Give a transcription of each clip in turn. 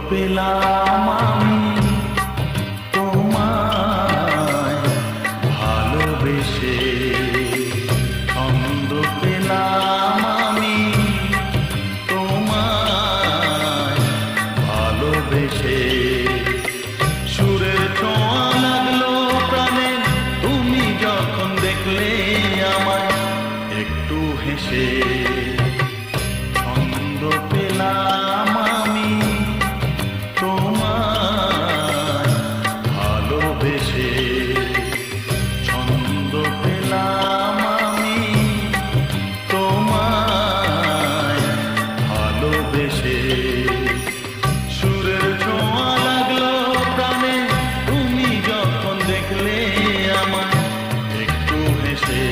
পেলাম আমি তোমায় ভালোবেসে, ছন্দ পেলাম আমি তোমায় ভালোবেসে। সুরের ছোঁয়া লাগলো প্রাণে তুমি যখন দেখলে আমায় একটু হেসে। ছন্দ পেলাম আমি তোমায় ভালোবেসে, ছন্দ পেলাম আমি তোমায় ভালোবেসে। সুরের ছোঁয়া লাগলো প্রাণে তুমি যখন দেখলে আমায় একটু হেসে।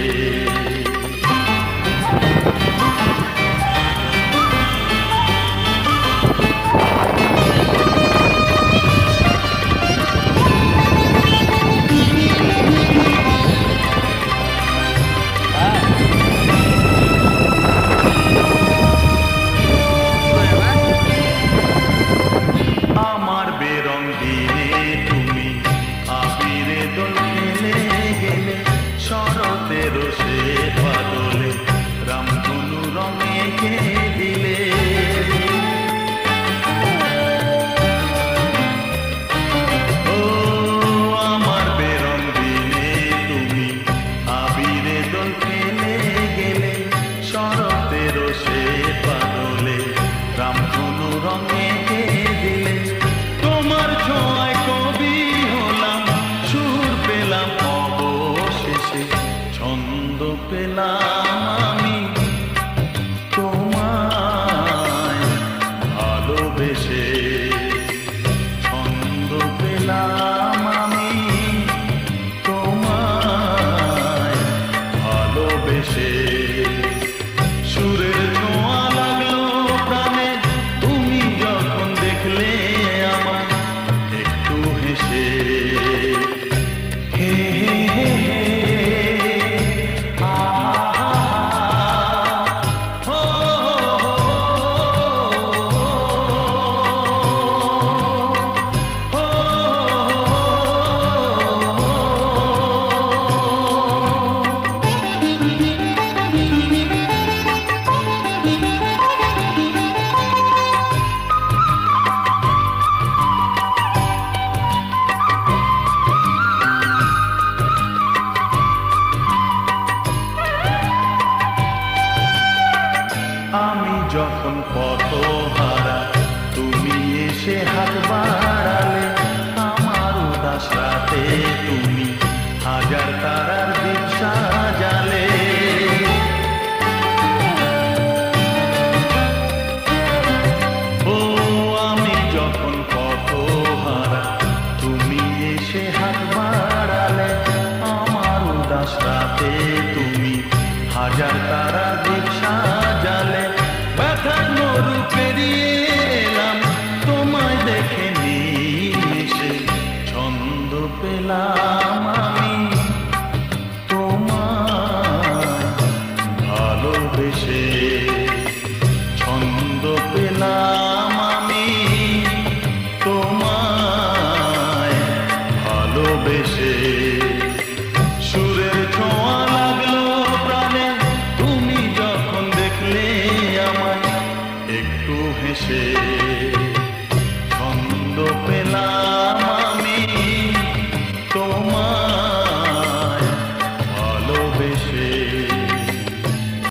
আমার বেরঙ্গিনে তুমি আবিরে দোল খেলে গেলে, শরতের সে বাদলে রামধনু রঙে কে দিলে। ও আমার বেরঙ্গিনে তুমি আবিরে দোল খেলে গেলে, শরতের সে বাদলে রামধনু রঙে কে দিলে। তোমার ছোঁয়ায় কবি হলাম, সুর পেলাম অবশেষে, ছন্দ পেলাম আমি তোমায় ভালোবেসে। ছন্দ পেলাম আমি তোমায় ভালোবেসে। সুরের ছোঁয়া লাগলো প্রাণে তুমি যখন দেখলে আমায় একটু হেসে। হে হে হে হে হো আমি যখন পথ হারা তুমি এসে হাত বাড়ালে, আমার উদাস রাতে তুমি হাজার তারার দীপ সাজালে। ও আমি যখন পথ হারা তুমি এসে হাত বাড়ালে, আমার উদাস রাতে তুমি হাজার তারার দীপ সাজালে। ব্যথার মরু পেরিয়ে এলাম তোমায় দেখে নিমিশে, ছন্দ পেলাম আমি তোমায় ভালোবেসে। ছন্দ পেলাম আমি তোমায় ভালোবেসে। সুরের ছোঁয়া লাগলো প্রাণে তুমি যখন দেখলে আমায় একটু হেসে।